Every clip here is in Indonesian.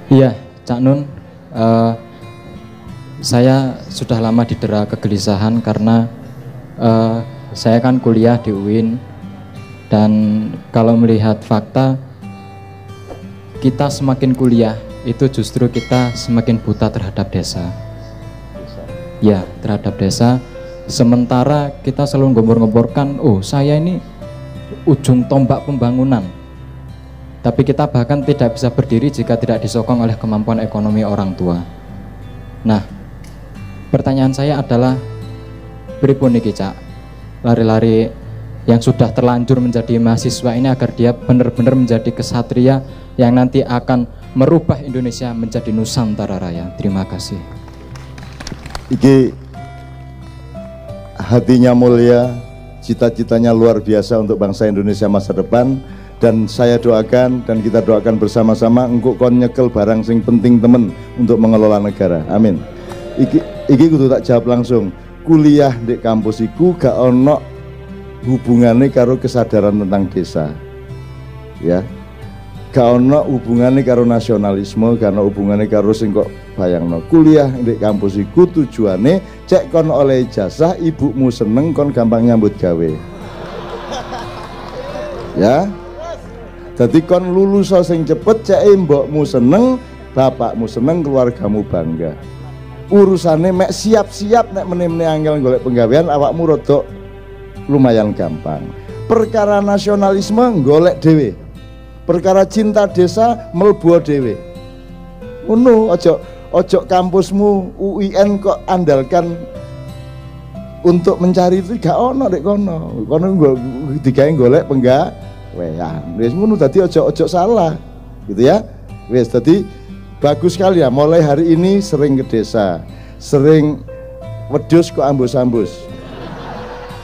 Iya, Cak Nun, saya sudah lama didera kegelisahan karena saya kan kuliah di UIN, dan kalau melihat fakta, kita semakin kuliah itu justru kita semakin buta terhadap desa. Ya, terhadap desa. Sementara kita selalu ngompor-ngomporkan, oh saya ini ujung tombak pembangunan. Tapi kita bahkan tidak bisa berdiri jika tidak disokong oleh kemampuan ekonomi orang tua. Nah, pertanyaan saya adalah, pripun niki Cak, lari-lari yang sudah terlanjur menjadi mahasiswa ini agar dia benar-benar menjadi kesatria yang nanti akan merubah Indonesia menjadi Nusantara Raya. Terima kasih. Iki hatinya mulia, cita-citanya luar biasa untuk bangsa Indonesia masa depan, dan saya doakan dan kita doakan bersama-sama engkau kon nyekel barang sing penting temen untuk mengelola negara. Amin. Iki kudu tak jawab langsung. Kuliah di kampus iku gak ono hubungannya karo kesadaran tentang desa, ya. Gak ono hubungannya karo nasionalisme, gak ono hubungannya karo sing kok bayangno. Kuliah di kampus iku tujuane cek kon oleh ijazah, ibumu seneng, kon gampang nyambut gawe. Ya. Jadi kon lulus sing cepet, cek mbokmu seneng, bapakmu seneng, keluargamu bangga. Urusannya mek siap-siap nek meneh-meneh angel golek penggawean, awakmu rodok lumayan gampang. Perkara nasionalisme golek dhewe. Perkara cinta desa mlebu dhewe. Ngono, ojo kampusmu UIN kok andalkan untuk mencari itu gak ono dek kono. Kono digawe golek penggawean. Wis ngono, dadi ojo salah. Gitu ya. Wis dadi bagus sekali ya, mulai hari ini sering ke desa, sering wedhus kok ambus-ambus.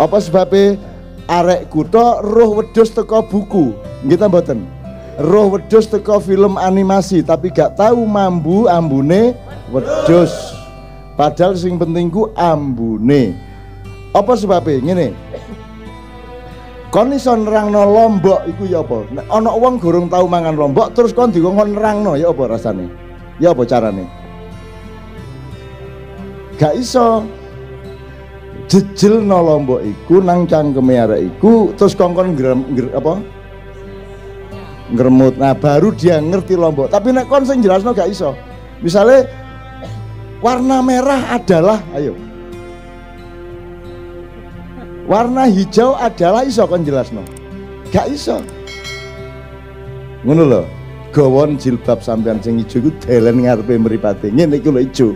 Apa sebabnya? Arek kutho roh wedhus teko buku, kita mboten. Roh wedhus teko film animasi, tapi gak tahu mambu ambune wedhus. Padahal sing penting ku ambune. Apa sebabnya? Ngene. Kon iso nerangno lombok iku ya apa? Nek ana wong gorong tau mangan lombok terus kon dikon nerangno ya apa rasane? Ya apa carane? Gak iso. Jejel no lombok iku nang cangkeme arek iku terus kongkon ngremut. Nah baru dia ngerti lombok. Tapi nek kon sing jelasno gak iso. Misalnya warna merah adalah, ayo. Warna hijau adalah, iso kon jelasno. Gak iso. Ngono lho. Gawon jilbab sampean sing ijo iku delen ngarepe mripate. Ngene iku lho ijo.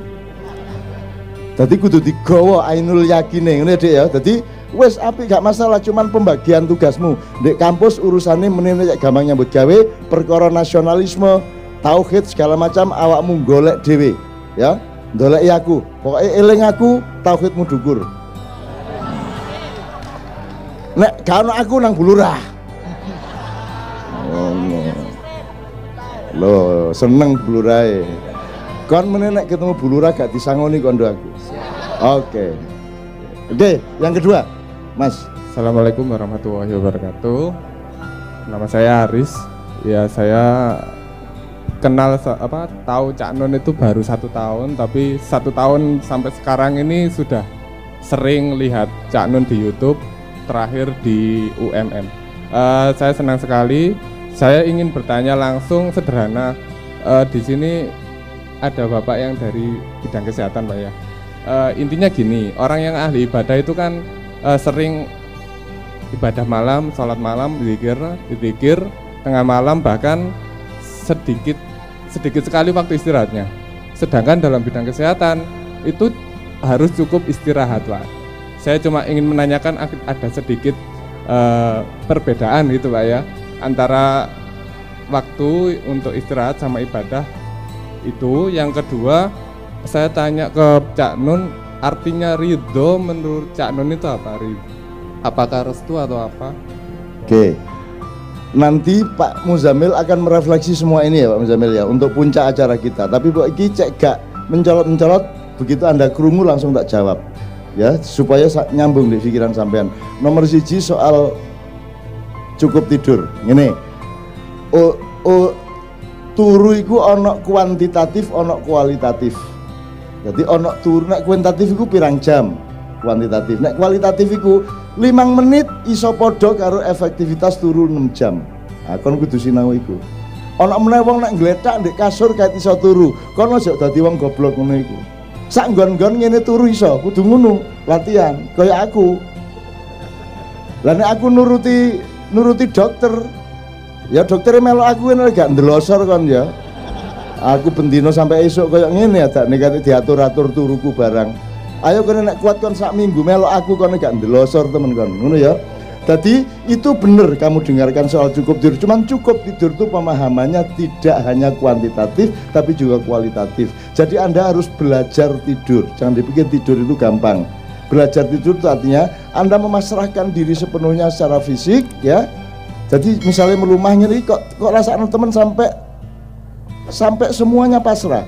Dadi kudu digawa ainul yakine, ngene Dik ya. Dadi wis apik gak masalah, cuman pembagian tugasmu. Ndek kampus urusane menene gampang nyambut gawe, perkara nasionalisme, tauhid segala macam awakmu golek dhewe, ya. Ndoleki aku. Pokoke eling aku, tauhidmu dhuwur. Nek gak ono aku nang bulurah. Loh, seneng bulurahe. Kon meneh nek ketemu bulurah gak disangoni kondo aku. Oke. Oke, yang kedua, Mas. Assalamualaikum warahmatullahi wabarakatuh. Nama saya Aris. Ya, saya kenal tahu Cak Nun itu baru 1 tahun, tapi 1 tahun sampai sekarang ini sudah sering lihat Cak Nun di YouTube, terakhir di UMM. Saya senang sekali. Saya ingin bertanya langsung sederhana. Di sini ada Bapak yang dari bidang kesehatan, Pak ya. Intinya gini, orang yang ahli ibadah itu kan sering ibadah malam, sholat malam, zikir tengah malam, bahkan sedikit sekali waktu istirahatnya. Sedangkan dalam bidang kesehatan itu harus cukup istirahat, Pak. Saya cuma ingin menanyakan ada sedikit perbedaan gitu, Pak ya, antara waktu untuk istirahat sama ibadah itu. Yang kedua, saya tanya ke Cak Nun, artinya ridho menurut Cak Nun itu apa? Apakah restu atau apa? Oke. Nanti Pak Muzamil akan merefleksi semua ini ya Pak Muzamil ya, untuk puncak acara kita. Tapi Pak Iki cek gak mencolot-mencolot, begitu Anda krungu langsung tak jawab ya, supaya nyambung di pikiran sampean. Nomor 1 soal cukup tidur. Ini Turu iku ana kuantitatif, ana kualitatif. Jadi ana turu nek kuantitatif iku pirang jam, kuantitatif. Nek kualitatif iku 5 menit iso padha karo efektivitas turu 6 jam. Nah, kon kudu sinau iku. Ana meneh wong nek ngletak ndek kasur kait iso turu. Kon aja dadi wong goblok ngono iku. Sak nggon-nggon ngene turu iso, kudu ngono, latihan kaya aku. Lah nek aku nuruti dokter, ya dokter melu aku ngene gak ndelosor kon ya. Aku bendino sampai esuk kaya ngene ya dak nek diatur-atur turuku barang. Ayo kene nek kuat kon sak minggu melu aku kon gak ndelosor temen kon. Ngono ya. Jadi itu benar kamu dengarkan soal cukup tidur. Cuman cukup tidur itu pemahamannya tidak hanya kuantitatif tapi juga kualitatif. Jadi Anda harus belajar tidur. Jangan dipikir tidur itu gampang. Belajar tidur itu artinya Anda memasrahkan diri sepenuhnya secara fisik ya. Jadi misalnya melumah nyeri kok rasanya teman sampai semuanya pasrah.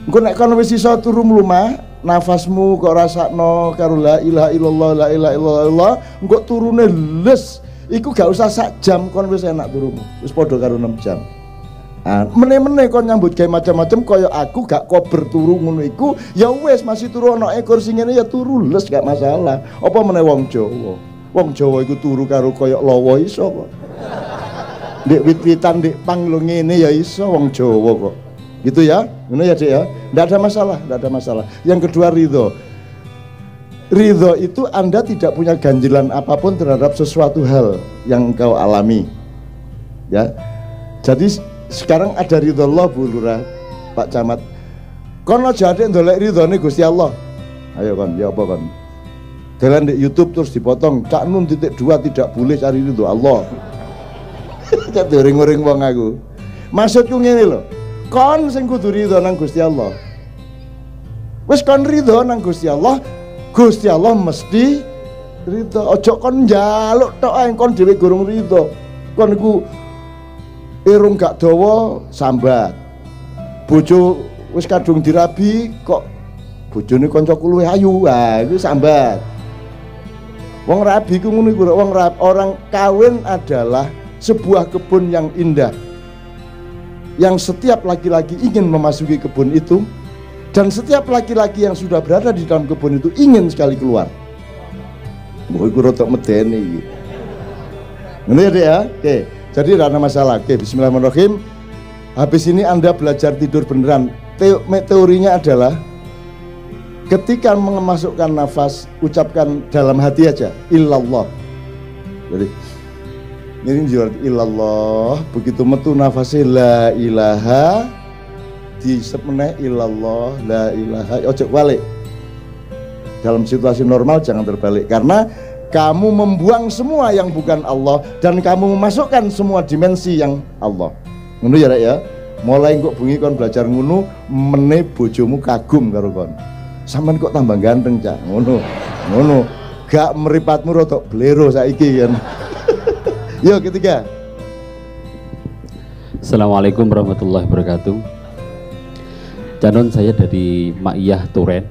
Engko nek kono wis iso turu melumah, nafasmu kok rasakno karo la ilaha illallah la ilaha illallah, engko turune les. Iku gak usah sak jam kon wis enak turumu. Wis padha karo 6 jam. Ah, meneh-meneh kon nyambut gawe macam-macam kaya aku gak kober turu ngono iku, ya wis masih turu ana ekor sing ngene ya turu les gak masalah. Apa meneh wong Jawa. Wong Jawa iku turu karo kaya lawa iso kok. Ndek wit-witan ndek pang lho ngene ya iso wong Jawa kok. Gitu ya, benar ya Dek ya, tidak ada masalah, tidak ada masalah. Yang kedua ridho. Ridho itu Anda tidak punya ganjilan apapun terhadap sesuatu hal yang engkau alami. Ya, jadi sekarang ada ridho Allah Bu Lurah, Pak Camat. Kon aja ade ndolek ridhone Gusti Allah. Ayo kon, ya apa kon? Jalan di YouTube terus dipotong, Cak Nun .2 tidak boleh cari ridho Allah. Cak ring-ring wong aku. Maksudku ngene lho. Kon sing kudu ridho nang Gusti Allah. Wis kon ridho nang Gusti Allah mesti ridho. Ojo kon njaluk tok ae kon dhewe gurung ridho. Kon iku irung gak dawa sambat. Bojo wis kadung dirabi kok bojone kancaku luwih ayu. Ah, iku sambat. Wong rabi ku ngono iku, orang kawin adalah sebuah kebun yang indah. Yang setiap laki-laki ingin memasuki kebun itu, dan setiap laki-laki yang sudah berada di dalam kebun itu ingin sekali keluar. Mau ikut rotok medeni. Ini ya Dek ya. Oke, jadi tidak ada masalah. Oke, bismillahirrahmanirrahim. Habis ini Anda belajar tidur beneran. Teorinya adalah ketika memasukkan nafas, ucapkan dalam hati aja, illallah. Jadi ini jual illallah, begitu metu nafasnya la ilaha, di semeneh illallah, la ilaha, ojo balik. Dalam situasi normal jangan terbalik, karena kamu membuang semua yang bukan Allah dan kamu memasukkan semua dimensi yang Allah. Ngono ya Rek ya. Mulai kok bengi kon belajar ngono, meneh bojomu kagum karo kon. Sampeyan kok tambah ganteng Cak. Ngono. Ngono. Gak meripatmu rotok blero saiki kan. Yuk ketiga. Assalamualaikum warahmatullahi wabarakatuh. Canon, saya dari Ma'iyah Turen,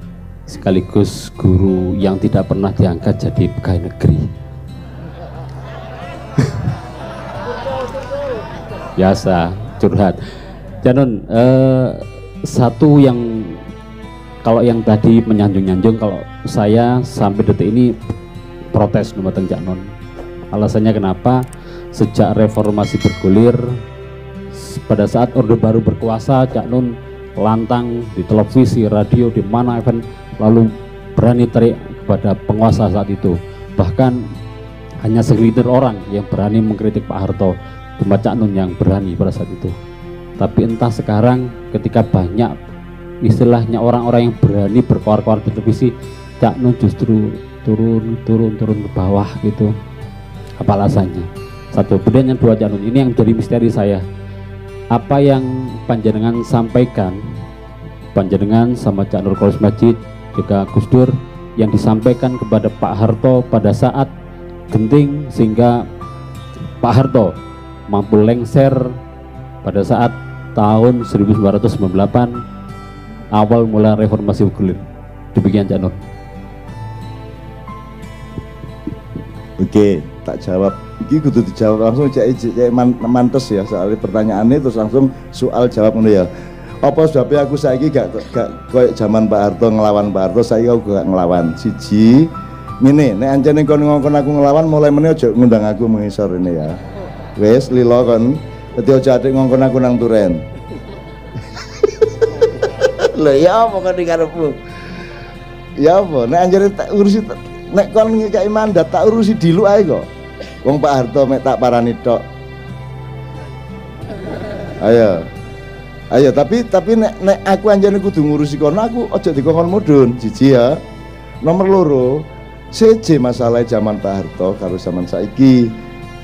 sekaligus guru yang tidak pernah diangkat jadi pegawai negeri. Biasa curhat. Canon, satu yang kalau yang tadi menyanjung-nyanjung, kalau saya sampai detik ini protes nomor Cak Non. Alasannya kenapa? Sejak reformasi bergulir, pada saat Orde Baru berkuasa, Cak Nun lantang di televisi, radio, di mana event, lalu berani teriak kepada penguasa saat itu. Bahkan hanya segelintir orang yang berani mengkritik Pak Harto, cuma Cak Nun yang berani pada saat itu. Tapi entah sekarang ketika banyak istilahnya orang-orang yang berani berkoar-koar di televisi, Cak Nun justru turun ke bawah gitu. Apa alasannya? Satu. Kemudian yang dua, Cak Nun, ini yang menjadi misteri saya. Apa yang panjenengan sampaikan, panjenengan sama Cak Nur Kholis Majid juga Gus Dur, yang disampaikan kepada Pak Harto pada saat genting sehingga Pak Harto mampu lengser pada saat tahun 1998 awal mulai reformasi bergulir. Demikian Cak Nur. Oke, tak jawab Iki kudu dijawab langsung cek mantes ya soal pertanyaannya terus langsung soal jawab ngono ya. Apa sebabnya aku saiki gak koyo zaman Pak Harto ngelawan Pak Harto, saiki aku gak ngelawan. Siji, ngene, nek ancene kon ngongkon aku ngelawan mulai meneh aja ngundang aku mengisor ini ya. Wis lilo kon, dadi aja atik ngongkon aku nang turen. Lho ya apa kon karepmu? Ya apa, nek anjene tak urusi nek kon ngekeki mandat tak urusi diluk ae kok. Wong Pak Harto mek tak parani tok. Ayo tapi nek aku anjane kudu ngurusi kono aku aja dikongkon mudhun siji ya. Nomor loro, seje masalah zaman Pak Harto karo zaman saiki.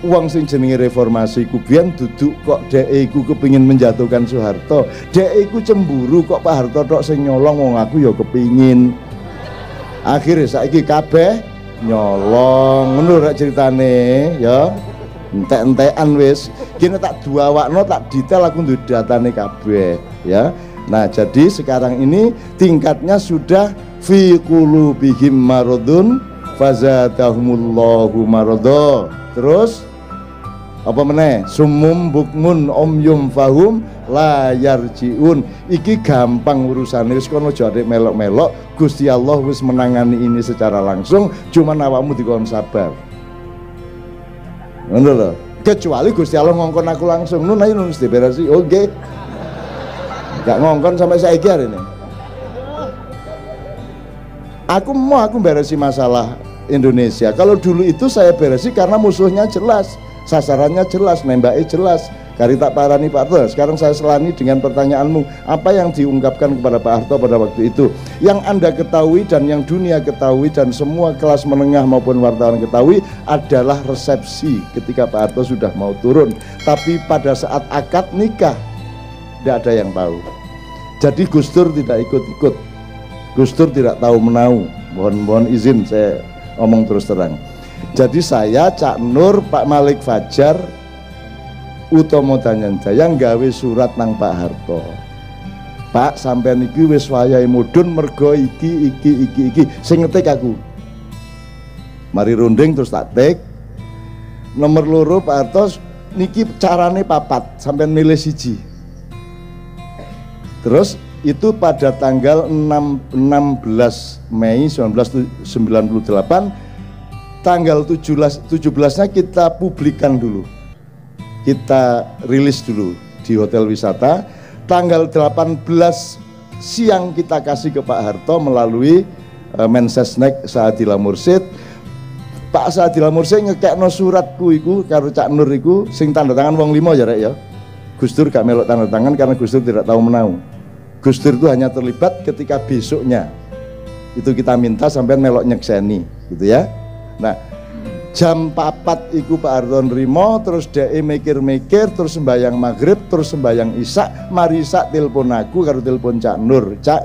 Wong sing jenenge reformasi ku biyen duduk kok dhek iku kepengin menjatuhkan Soeharto. Dhek iku cemburu kok Pak Harto tok sing nyolong wong aku ya kepingin. Akhirnya saiki kabeh nyolong ngono rek ceritane ya. Entek-entekan wis kene tak duawakno tak detail aku duwe datane kabeh ya. Nah jadi sekarang ini tingkatnya sudah fi qulubihim maradun fazadahumullahu marada. Terus apa meneh sumum bukmun omyum fahum la yarjiun. Iki gampang urusane wis kono aja melok-melok. Gusti Allah wis menangani ini secara langsung, cuman awakmu dikon sabar. Ngono lho. Kecuali Gusti Allah ngongkon aku langsung, nun ayo nun diberesi. Oke. Gak ngongkon sampai saiki hari ini. Aku beresi masalah Indonesia. Kalau dulu itu saya beresi karena musuhnya jelas, sasarannya jelas, nembaknya jelas. Kari tak parani Pak Harto. Sekarang saya selani dengan pertanyaanmu, apa yang diungkapkan kepada Pak Harto pada waktu itu? Yang Anda ketahui dan yang dunia ketahui dan semua kelas menengah maupun wartawan ketahui adalah resepsi ketika Pak Harto sudah mau turun. Tapi pada saat akad nikah tidak ada yang tahu. Jadi Gus Dur tidak ikut-ikut. Gus Dur tidak tahu menau. Mohon izin saya ngomong terus terang. Jadi saya, Cak Nur, Pak Malik Fajar, Utomo Danyanjaya nggawe surat nang Pak Harto. Pak sampean iki wis wayahe mudhun mergo iki sing ngetik aku. Mari runding terus tak tik. Nomor loro Pak Harto niki carane papat, sampean milih siji. Terus itu pada tanggal 16 Mei 1998, tanggal 17-nya kita publikan dulu. Kita rilis dulu di hotel wisata. Tanggal 18 siang kita kasih ke Pak Harto melalui Mensesnek Saadillah Mursyid. Pak Saadillah Mursyid ngekekno suratku iku karo Cak Nur iku sing tanda tangan wong 5 ya rek ya. Gus Dur gak melok tanda tangan karena Gus Dur tidak tahu menau. Gus Dur itu hanya terlibat ketika besoknya itu kita minta sampai melok nyekseni gitu ya. Nah jam 4 iku Pak Harto nrimo, terus dhek mikir-mikir, terus sembahyang maghrib, terus sembahyang isya, mari isak telepon aku karo telepon Cak Nur. Cak,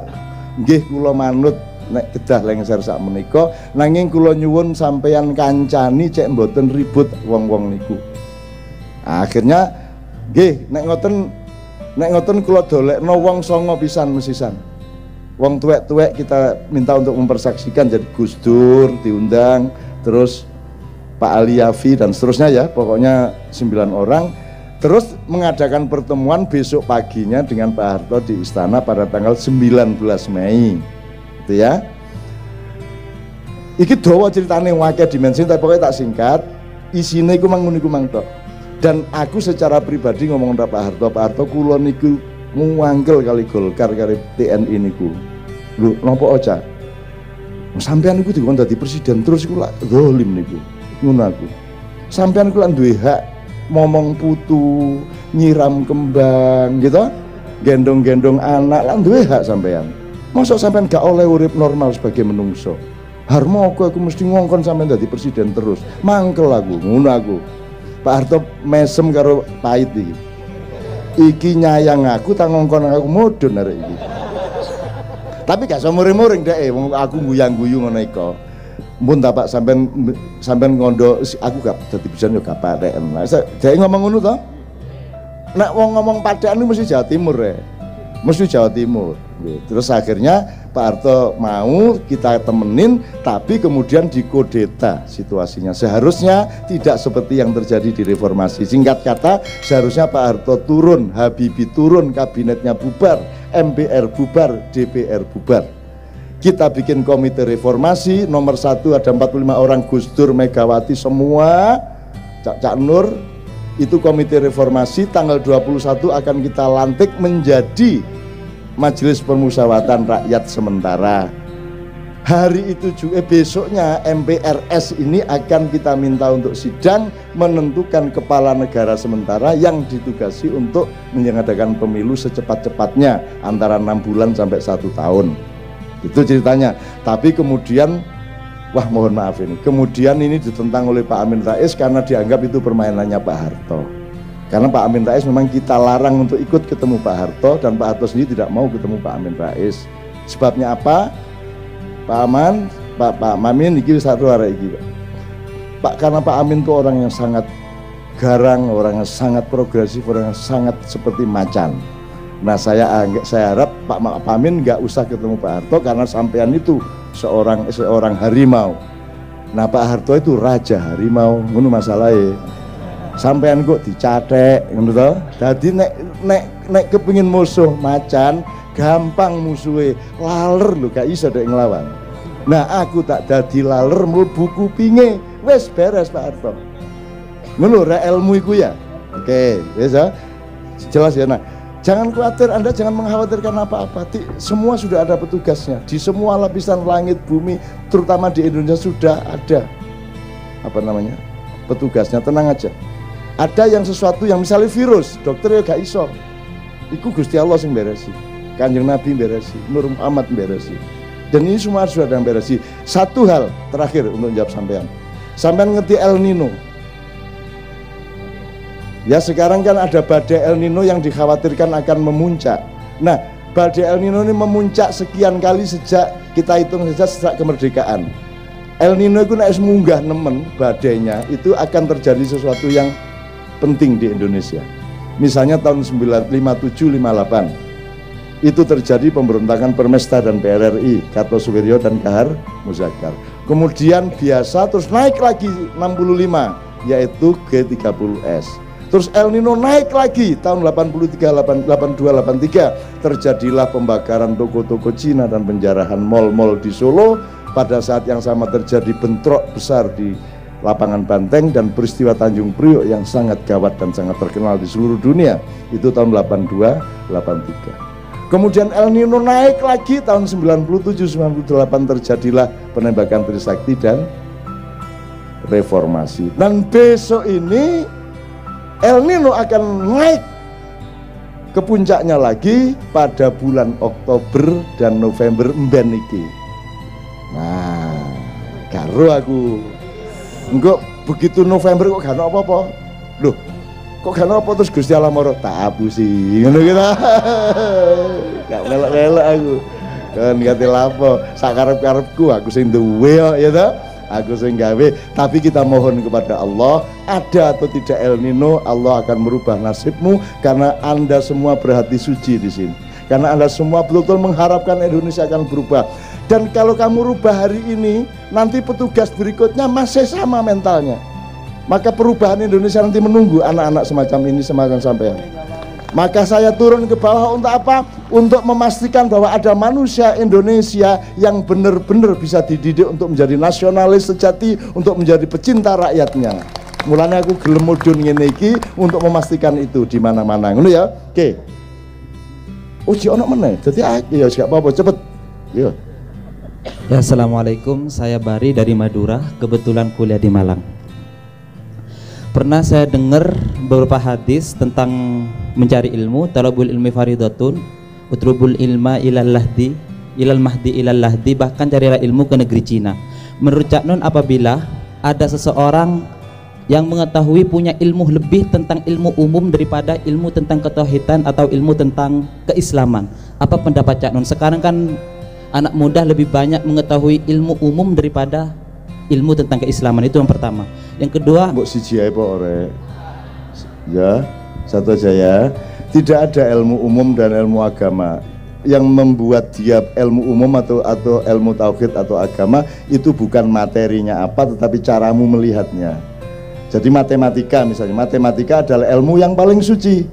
nggih kula manut nek kedah lengser sak menika, nanging kula nyuwun sampeyan kancani cek mboten ribut wong-wong niku. Akhirnya nggih nek ngoten kula dolekno wong 9 pisan mesisan. Wong tuwek-tuwek kita minta untuk mempersaksikan, jadi Gus Dur diundang, terus Pak Ali Yafi dan seterusnya ya, pokoknya 9 orang. Terus mengadakan pertemuan besok paginya dengan Pak Harto di istana pada tanggal 19 Mei gitu ya. Iki dawa ceritane wakil dimensi, tapi pokoknya tak singkat, isinya iku mangun tok. Dan aku secara pribadi ngomong sama Pak Harto kula niku ngwangkel kali Golkar kali TNI niku. Lho napa aja? Sampean niku dikon dadi presiden terus iku lak zalim niku. Ngono aku. Sampean ku lan duwe hak momong putu, nyiram kembang gitu. Gendong-gendong anak lan duwe hak sampean. Mosok sampean gak oleh urip normal sebagai menungso. Harmoko aku mesti ngongkon sampean dadi presiden terus. Mangkel aku, ngono aku. Pak Harto mesem karo pahit iki. Iki nyayang aku tak ngongkon aku mudhun arek iki. Tapi gak iso muring-muring dhek, wong aku guyang-guyu ngono iku. Mun ta Pak sampean ngondo aku gak dadi pisan yo gak paten. Dhek ngomong ngono to. Nek wong ngomong padekan mesti Jawa Timur ya. Mesti Jawa Timur. Terus akhirnya Pak Harto mau kita temenin, tapi kemudian dikudeta situasinya. Seharusnya tidak seperti yang terjadi di reformasi. Singkat kata, seharusnya Pak Harto turun, Habibie turun, kabinetnya bubar, MPR bubar, DPR bubar. Kita bikin komite reformasi, nomor 1 ada 45 orang, Gus Dur, Megawati, semua, Cak Nur, itu komite reformasi. Tanggal 21 akan kita lantik menjadi Majelis Permusyawaratan Rakyat sementara. Hari itu juga besoknya MPRS ini akan kita minta untuk sidang menentukan kepala negara sementara yang ditugasi untuk menyelenggarakan pemilu secepat-cepatnya antara 6 bulan sampai 1 tahun. Itu ceritanya. Tapi kemudian, wah mohon maaf ini, kemudian ini ditentang oleh Pak Amin Rais karena dianggap itu permainannya Pak Harto. Karena Pak Amin Rais memang kita larang untuk ikut ketemu Pak Harto, dan Pak Harto sendiri tidak mau ketemu Pak Amin Rais. Sebabnya apa? Pak Aman, Pak Amin ini satu hari ini, Pak. Karena Pak Amin itu orang yang sangat garang, orang yang sangat progresif, orang yang sangat seperti macan. Nah saya harap Pak Amin nggak usah ketemu Pak Harto karena sampean itu seorang harimau. Nah Pak Harto itu raja harimau, ngono masalahnya. Sampean kok dicatek ngono to. Dadi nek kepengin musuh macan gampang musuhe, laler lho gak iso dek nglawan. Nah aku tak dadi laler mlebu kupinge, wis beres Pak Harto. Ngono ra ilmu iku ya. Oke, wis ya. Jelas ya. Nah, jangan khawatir, Anda jangan mengkhawatirkan apa-apa. Semua sudah ada petugasnya di semua lapisan langit bumi, terutama di Indonesia sudah ada petugasnya. Tenang aja. Ada yang sesuatu yang misalnya virus, dokter ya gak iso. Iku Gusti Allah yang beresi, Kanjeng Nabi beresi, Nur Muhammad beresi. Dan ini semua sudah ada yang beresi. Satu hal terakhir untuk jawab sampean. Sampean ngerti El Nino? Ya sekarang kan ada badai El Nino yang dikhawatirkan akan memuncak. Nah, badai El Nino ini memuncak sekian kali sejak kita hitung sejak kemerdekaan. El Nino itu naik munggah nemen badainya, itu akan terjadi sesuatu yang penting di Indonesia. Misalnya tahun 57-58 itu terjadi pemberontakan Permesta dan PRRI, Karto Suwiryo dan Kahar Muzakkar. Kemudian biasa terus naik lagi 65 yaitu G30S. Terus El Nino naik lagi tahun 82, 83 terjadilah pembakaran toko-toko Cina dan penjarahan mal-mal di Solo. Pada saat yang sama terjadi bentrok besar di Lapangan Banteng dan peristiwa Tanjung Priok yang sangat gawat dan sangat terkenal di seluruh dunia. Itu tahun 82, 83. Kemudian El Nino naik lagi tahun 97, 98 terjadilah penembakan Trisakti dan reformasi. Dan besok ini El Nino akan naik ke puncaknya lagi pada bulan Oktober dan November mben iki. Nah, karo aku enggak begitu November kok gak apa-apa. Loh, kok gak apa terus Gusti Allah moro tak apusi. Ngono kita. Gak melok-melok aku. Kan ngati lapo, sakarep-karepku aku sing duwe ya ta. Aku sing gawe, tapi kita mohon kepada Allah, ada atau tidak El Nino, Allah akan merubah nasibmu karena Anda semua berhati suci di sini. Karena Anda semua betul-betul mengharapkan Indonesia akan berubah. Dan kalau kamu rubah hari ini, nanti petugas berikutnya masih sama mentalnya. Maka perubahan Indonesia nanti menunggu anak-anak semacam ini, semacam sampean. Maka saya turun ke bawah untuk apa? Untuk memastikan bahwa ada manusia Indonesia yang benar-benar bisa dididik untuk menjadi nasionalis sejati, untuk menjadi pecinta rakyatnya. Mulanya aku gelem mudhun ngene iki untuk memastikan itu di mana-mana. Ngono ya? Oke. Uji ono meneh. Dadi ya gak apa-apa, cepet. Yo. Ya, assalamualaikum, saya Bari dari Madura, kebetulan kuliah di Malang. Pernah saya dengar beberapa hadis tentang mencari ilmu, talabul ilmi faridatun, utrubul ilma ilal mahdi ilal lahdi, bahkan carilah ilmu ke negeri Cina. Menurut Cak Nun, apabila ada seseorang yang mengetahui punya ilmu lebih tentang ilmu umum daripada ilmu tentang ketauhidan atau ilmu tentang keislaman, apa pendapat Cak Nun? Sekarang kan anak muda lebih banyak mengetahui ilmu umum daripada ilmu tentang keislaman. Itu yang pertama. Yang kedua, mbok siji ae po ore. Ya, satu aja ya. Tidak ada ilmu umum dan ilmu agama. yang membuat dia ilmu umum atau ilmu tauhid atau agama itu bukan materinya apa, tetapi caramu melihatnya. Jadi matematika misalnya, matematika adalah ilmu yang paling suci.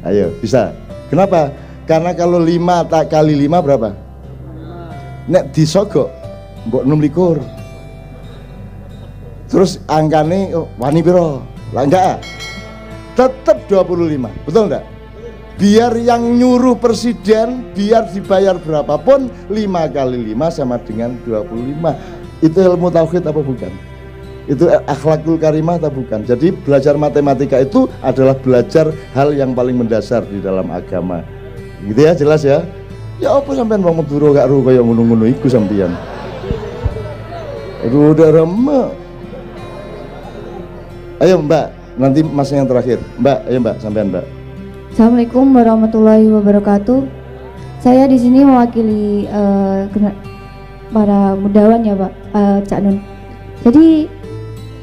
Ayo, bisa. Kenapa? Karena kalau 5 kali 5 berapa? Nek disogok mbok 6 terus angkane wani piro? Lah enggak, tetap 25, betul enggak? Biar yang nyuruh presiden, biar dibayar berapapun, 5 kali 5 sama dengan 25. Itu ilmu tauhid apa bukan? Itu akhlakul karimah atau bukan? Jadi belajar matematika itu adalah belajar hal yang paling mendasar di dalam agama. Gitu ya, jelas ya? Ya apa sampean wong Madura gak ro kaya ngono-ngono iku sampean. Aduh udah remek. Ayo Mbak, nanti masnya yang terakhir. Mbak, ayo Mbak, sampean Mbak. Assalamualaikum warahmatullahi wabarakatuh. Saya di sini mewakili para mudawan ya Pak, Cak Nun. Jadi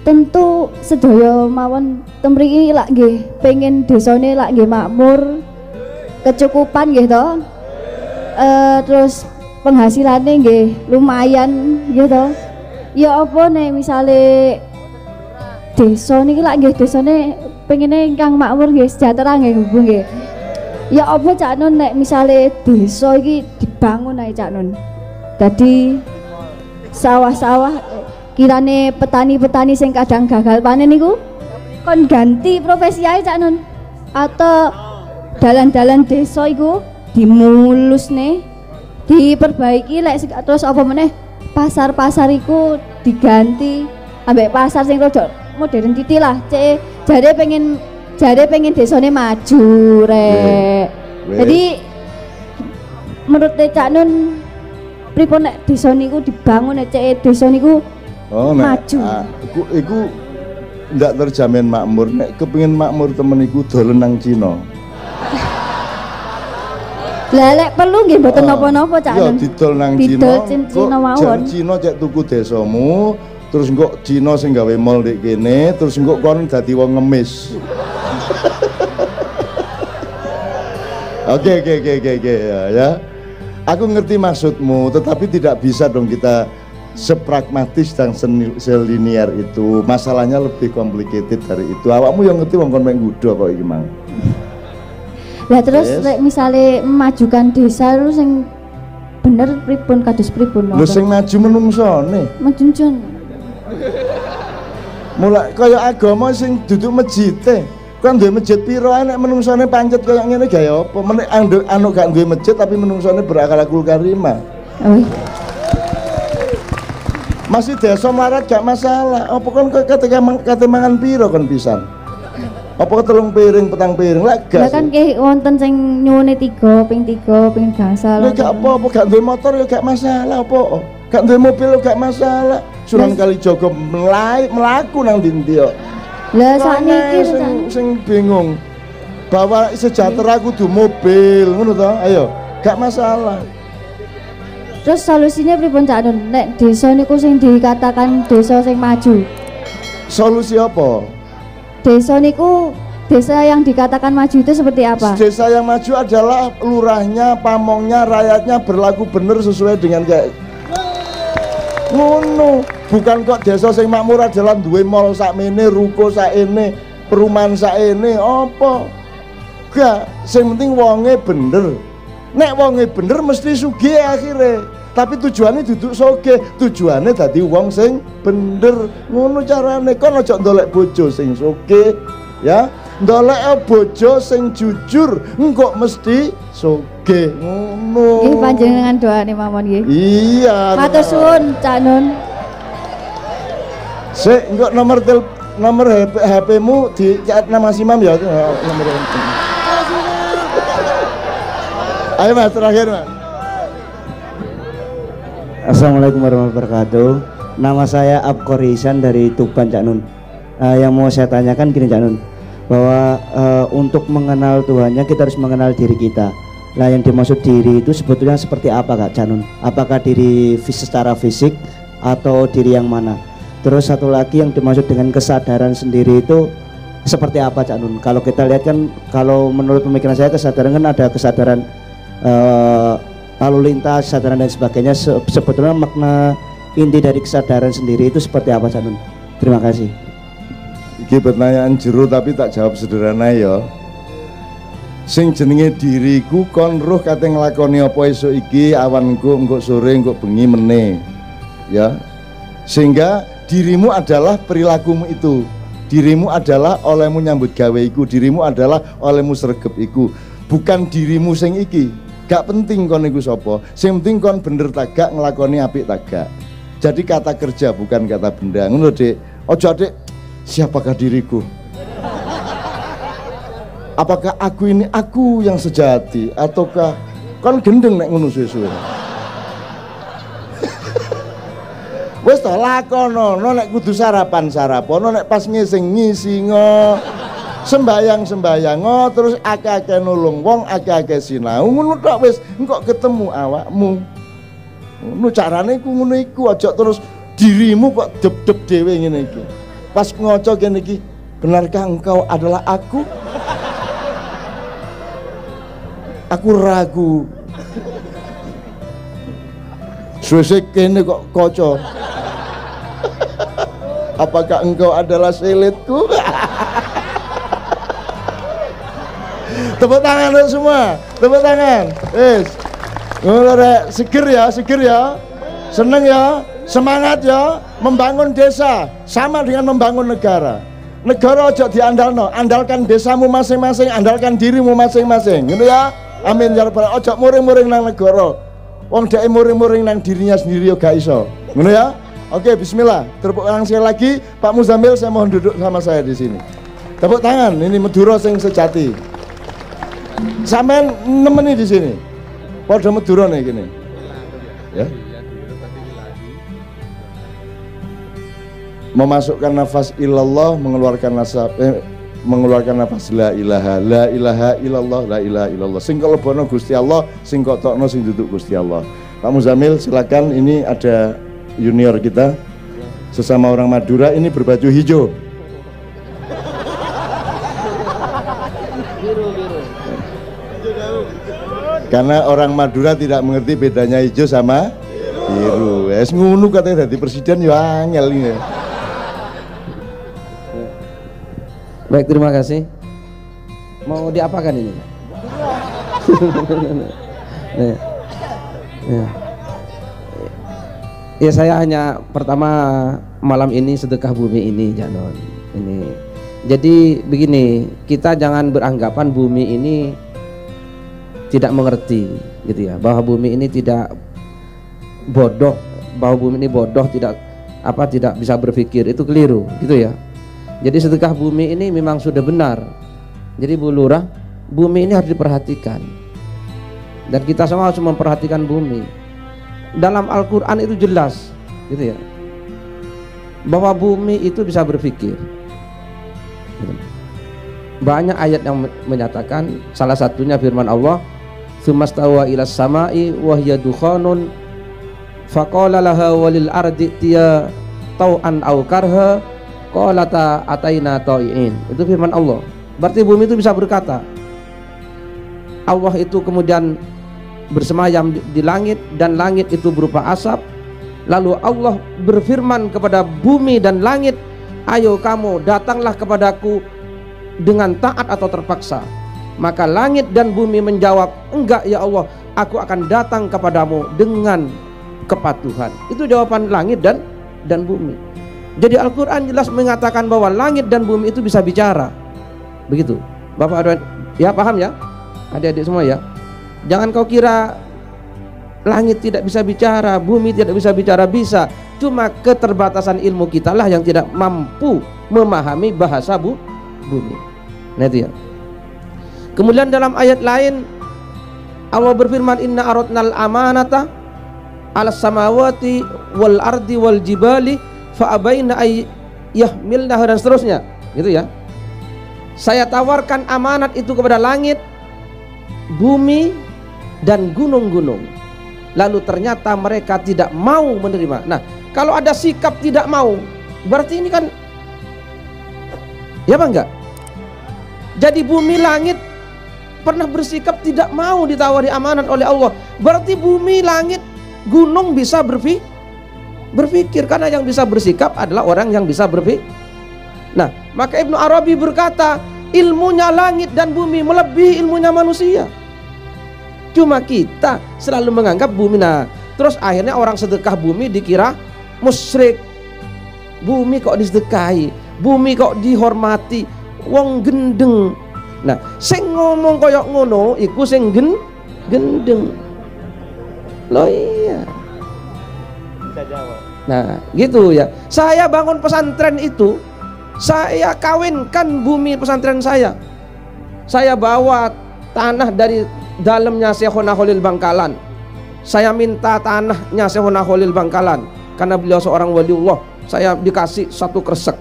tentu sedaya mawon temriki lak nggih pengen desane lak nggih makmur, kecukupan nggih to. Terus penghasilannya nggih lumayan nggih to. Ya apa nek misale desa niki lak nggih desane pengene ingkang makmur nggih sejahtera nggih Bu nggih. Ya apa Cak Nun nek misale desa iki dibangun ae Cak Nun. Dadi sawah-sawah kirane petani-petani sing kadang gagal panen niku kon ganti profesi ae Cak Nun. Atau dalan-dalan desa iku dimulusne, diperbaiki lek terus apa meneh pasar-pasar iku diganti ambek pasar sing rada modern titik lah, cek jare pengen desane maju rek. Jadi menurut Cak Nun pripun nek desa niku dibangun nek cek desa niku maju. Iku ndak terjamin makmur. Nek kepengin makmur temen iku dolen nang Cina. Lah lek perlu nggih mboten napa-napa Cak Nun. Ya didol nang Cina mawon. Cina cek tuku desamu. Terus engkok Cina sing gawe mall ndek kene, terus engkok kon dadi wong ngemis. Oke ya. Aku ngerti maksudmu, tetapi tidak bisa dong kita sepragmatis dan selinier itu. Masalahnya lebih complicated dari itu. Awakmu yang ngerti wong kon mek nggudo kok iki mang. Lah terus yes. Misale memajukan desa lu sing bener pripun kados pripun? Lho sing maju menungsone. Menjunjung. Mulai kaya agama sing duduk masjid kan duwe masjid piro nek menungsone pancet kaya ngene gaya apa menek anu gak duwe masjid tapi menungsone berakhlakul karimah. Oh. Masih desa melarat gak masalah. Apa kon kate mangan piro kon pisan? Apa 3 piring, 4 piring lah gas. Lah kan nggih wonten sing nyuwune 3, ping 3, ping gangsal. Ya gak apa-apa, gak duwe motor ya gak masalah apa. Gak duwe mobil ya gak masalah. Sunan Kalijaga melaku nang ndi kok. Lah sakniki sing bingung. Bahwa sejahtera kudu mobil, ngono to? Ayo, gak masalah. Terus solusinya pripun Cak Nun? Nek desa niku sing dikatakan desa sing maju. Solusi apa? Desa niku desa yang dikatakan maju itu seperti apa? Desa yang maju adalah lurahnya, pamongnya, rakyatnya berlaku benar sesuai dengan kayak ngono. Bukan kok desa sing makmur adalah duwe mall sakmene, ruko sakene, perumahan sakene, apa? Gak, sing penting wonge bener. Nek wonge bener mesti sugih akhirnya. Tapi tujuannya duduk soge, tujuannya dadi wong sing bener. Ngono carane. Kon aja ndolek bojo sing soge, ya. Ndolek bojo sing jujur, engko mesti soge. Ngono. Nggih panjenengan doane mawon nggih. Iya. Matur suwun Cak Nun. Sik, engko nomor HP-mu di nama Simam ya. Nomor. Ayo Mas, terakhir Mas. Assalamualaikum warahmatullahi wabarakatuh. Nama saya Abkor Ihsan dari Tuban Cak Nun. Yang mau saya tanyakan gini Cak Nun, bahwa untuk mengenal Tuhannya kita harus mengenal diri kita. Nah yang dimaksud diri itu sebetulnya seperti apa Kak Cak Nun? Apakah diri secara fisik atau diri yang mana? Terus satu lagi yang dimaksud dengan kesadaran sendiri itu seperti apa Cak Nun? Kalau kita lihat kan, kalau menurut pemikiran saya kesadaran kan ada kesadaran lalu lintas, kesadaran dan sebagainya. Sebetulnya makna inti dari kesadaran sendiri itu seperti apa, Cak Nun? Terima kasih. Iki pertanyaan jero tapi tak jawab sederhana ya. Sing jenenge diriku kon roh kate nglakoni apa esuk iki, awan engko sore engko bengi meneh. Ya. Sehingga dirimu adalah perilakumu itu. Dirimu adalah olehmu nyambut gawe iku, dirimu adalah olehmu sregep iku. Bukan dirimu sing iki. Gak penting kon iku sapa. Sing penting kon bener tagak nglakoni apik tagak. Jadi kata kerja bukan kata benda. Ngono, Dik. Ojo, Dik. Siapakah diriku? Apakah aku ini aku yang sejati ataukah kon gendeng nek ngono suwe-suwe. Wis to lakono nek kudu sarapan, nek pas ngising-ngisingo, sembayang, terus akeh-akeh nulung wong, akeh-akeh sinau, ngono tok wis engko ketemu awakmu. Ngono carane ku ngono iku, aja terus dirimu kok deb-deb dhewe ngene iki. Pas ngoco kene iki, benarkah engkau adalah aku? Aku ragu. Suwe-suwe kene kok koco. Apakah engkau adalah selitku? Tepuk tangan semua, tepuk tangan. Wis. Seger ya. Seneng ya, semangat ya. Membangun desa sama dengan membangun negara. Negara aja diandalno, andalkan desamu masing-masing, andalkan dirimu masing-masing. Gitu ya. Amin ya rabbal alamin. Ojo muring-muring nang negara. Wong dhek muring-muring nang dirinya sendiri yo gak iso. Ngono ya? Oke, bismillah. Tepuk tangan sekali lagi, Pak Muzammil, saya mohon duduk sama saya di sini. Tepuk tangan, ini Madura sing sejati. Sampean nemeni di sini. Padha Madura nih gini. Ya. Memasukkan nafas illallah, mengeluarkan nafas la ilaha illallah, la ilaha illallah. Sing kalebono Gusti Allah, sing kotokno sing duduk Gusti Allah. Pak Muzammil silakan, ini ada junior kita sesama orang Madura, ini berbaju hijau. Karena orang Madura tidak mengerti bedanya hijau sama biru. Es ngunu katanya jadi presiden ya angel ini. Baik, terima kasih. Mau diapakan ini? Ya, saya hanya pertama malam ini sedekah bumi ini, Janon. Ini. Jadi begini, kita jangan beranggapan bumi ini tidak mengerti, gitu ya. Bahwa bumi ini tidak bodoh, bahwa bumi ini bodoh, tidak bisa berpikir, itu keliru, gitu ya. Jadi sedekah bumi ini memang sudah benar. Jadi Bu Lurah, bumi ini harus diperhatikan. Dan kita semua harus memperhatikan bumi. Dalam Al-Quran itu jelas, gitu ya, bahwa bumi itu bisa berpikir. Banyak ayat yang menyatakan, salah satunya firman Allah, "Tsumastawa ilas sama'i wa hiya dukhanun faqala laha walil ardi tiya tau'an aw karha qalata ataina ta'iin." Itu firman Allah. Berarti bumi itu bisa berkata. Allah itu kemudian bersemayam di langit, dan langit itu berupa asap. Lalu Allah berfirman kepada bumi dan langit, "Ayo kamu datanglah kepadaku dengan taat atau terpaksa." Maka langit dan bumi menjawab, "Enggak ya Allah, aku akan datang kepadamu dengan kepatuhan." Itu jawaban langit dan bumi. Jadi Al-Quran jelas mengatakan bahwa langit dan bumi itu bisa bicara. Begitu Bapak ada ya, paham ya adik-adik semua ya. Jangan kau kira langit tidak bisa bicara, bumi tidak bisa bicara, bisa. Cuma keterbatasan ilmu kita lah yang tidak mampu memahami bahasa bumi. Nah itu ya. Kemudian dalam ayat lain Allah berfirman, "Inna aradnal amanata 'alas samawati wal ardi wal jibali fa abaina ay yahmilnaha," dan seterusnya. Gitu ya. Saya tawarkan amanat itu kepada langit, bumi, dan gunung-gunung. Lalu ternyata mereka tidak mau menerima. Nah, kalau ada sikap tidak mau, berarti ini kan, ya apa enggak? Jadi bumi langit pernah bersikap tidak mau ditawari amanat oleh Allah. Berarti bumi, langit, gunung bisa berpikir, karena yang bisa bersikap adalah orang yang bisa berpikir. Nah, maka Ibnu Arabi berkata, ilmunya langit dan bumi melebihi ilmunya manusia. Cuma kita selalu menganggap bumi. Nah, terus akhirnya orang sedekah bumi dikira musyrik. Bumi kok disedekahi, bumi kok dihormati, wong gendeng. Nah, sing ngomong koyok ngono iku sing gendeng. Loh iya. Bisa jawab. Nah, gitu ya. Saya bangun pesantren itu, saya kawinkan bumi pesantren saya. Saya bawa tanah dari dalamnya Syekhona Khalil Bangkalan. Saya minta tanahnya Syekhona Khalil Bangkalan karena beliau seorang waliullah. Saya dikasih satu kresek,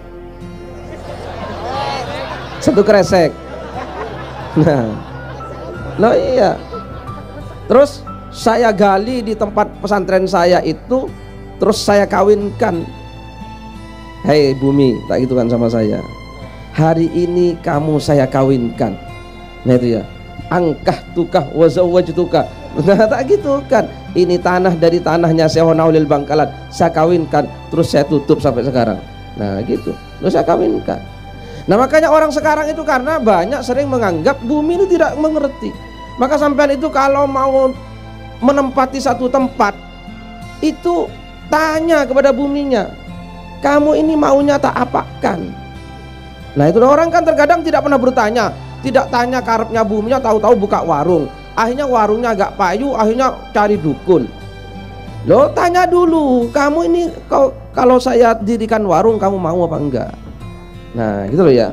satu kresek. Nah, loh iya. Terus saya gali di tempat pesantren saya itu, terus saya kawinkan. Hei bumi, tak gitu kan sama saya. Hari ini kamu saya kawinkan. Nah itu ya. Angkah tukah wazawwajtuka. Nah tak gitu kan. Ini tanah dari tanahnya Syekhona Khalil Bangkalan, saya kawinkan, terus saya tutup sampai sekarang. Nah gitu, terus saya kawinkan. Nah makanya orang sekarang itu karena banyak sering menganggap bumi itu tidak mengerti. Maka sampean itu kalau mau menempati satu tempat itu tanya kepada buminya, kamu ini maunya tak apakan. Nah itu orang kan terkadang tidak pernah bertanya, tidak tanya karepnya buminya, tahu-tahu buka warung. Akhirnya warungnya agak payu, akhirnya cari dukun. Loh tanya dulu, kamu ini kalau saya dirikan warung kamu mau apa enggak? Nah gitu loh ya.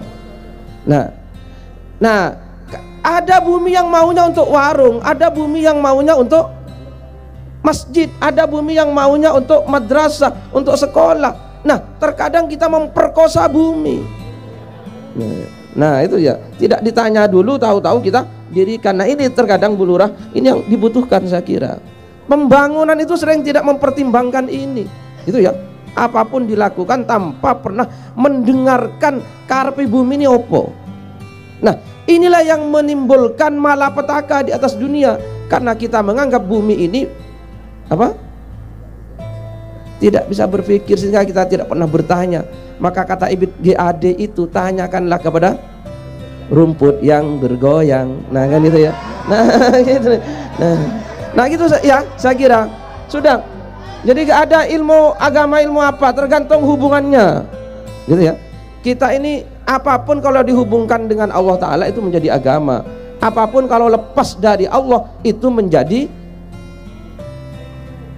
Nah ada bumi yang maunya untuk warung, ada bumi yang maunya untuk masjid, ada bumi yang maunya untuk madrasah, untuk sekolah. Nah terkadang kita memperkosa bumi. Nah itu ya, tidak ditanya dulu, tahu-tahu kita dirikan. Nah ini terkadang Bu Lurah, ini yang dibutuhkan saya kira. Pembangunan itu sering tidak mempertimbangkan ini, gitu ya. Apapun dilakukan tanpa pernah mendengarkan karepe bumi ini opo. Nah inilah yang menimbulkan malapetaka di atas dunia, karena kita menganggap bumi ini apa? Tidak bisa berpikir, sehingga kita tidak pernah bertanya. Maka kata Ibn GAD itu, tanyakanlah kepada rumput yang bergoyang. Nah kan itu ya. Nah gitu. Nah gitu ya, saya kira sudah. Jadi gak ada ilmu agama, ilmu apa, tergantung hubungannya, gitu ya. Kita ini apapun kalau dihubungkan dengan Allah Ta'ala itu menjadi agama. Apapun kalau lepas dari Allah itu menjadi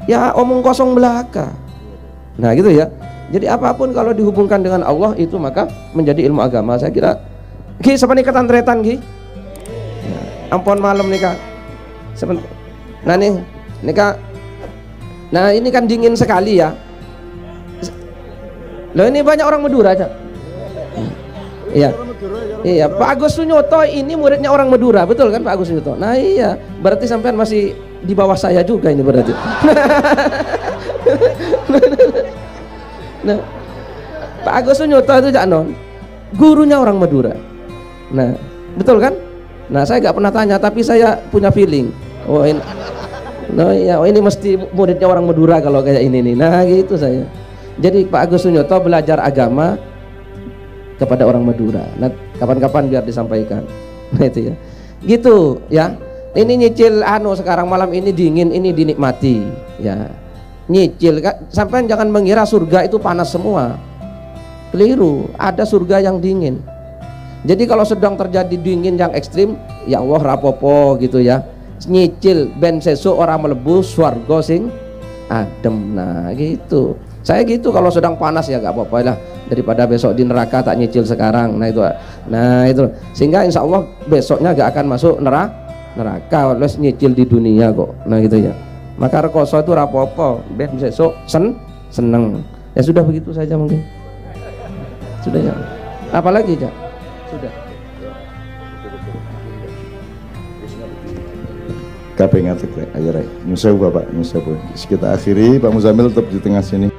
ya omong kosong belaka. Nah gitu ya. Jadi apapun kalau dihubungkan dengan Allah itu maka menjadi ilmu agama. Saya kira Ki, siapa nih ketantretan Ki? Ampun malam nih Kak. Sebentar. Nah nih Kak. Nah ini kan dingin sekali ya. Loh ini banyak orang Madura aja. Iya. Iya, Pak Agus Sunyoto ini muridnya orang Madura, betul kan Pak Agus Sunyoto? Nah iya, berarti sampean masih di bawah saya juga ini berarti. Nah, Pak Agus Sunyoto itu Cak Non, gurunya orang Madura. Nah, betul kan? Nah, saya nggak pernah tanya, tapi saya punya feeling. Oh ini, ini mesti muridnya orang Madura kalau kayak ini nih. Nah, gitu saya. Jadi Pak Agus Sunyoto belajar agama kepada orang Madura. Nah, kapan-kapan biar disampaikan. Nah, itu ya. Gitu ya. Ini nyicil sekarang malam ini dingin, ini dinikmati ya. Nyicil, sampai jangan mengira surga itu panas semua. Keliru, ada surga yang dingin. Jadi kalau sedang terjadi dingin yang ekstrim, ya Allah rapopo gitu ya. Nyicil ben sesuk orang melebu swarga sing adem. Nah gitu. Saya gitu kalau sedang panas ya gak apa-apa lah, daripada besok di neraka tak nyicil sekarang. Nah itu sehingga insya Allah besoknya gak akan masuk neraka, les nyicil di dunia kok. Nah gitu ya. Maka rekoso itu rapopo, ben besok seneng. Ya sudah begitu saja mungkin. Sudah ya. Apalagi Cak? Sudah. Kabeh ngatek rek, ayo rek. Nyusewu Bapak, nyusewu. Kita akhiri, Pak Muzamil tetap di tengah sini.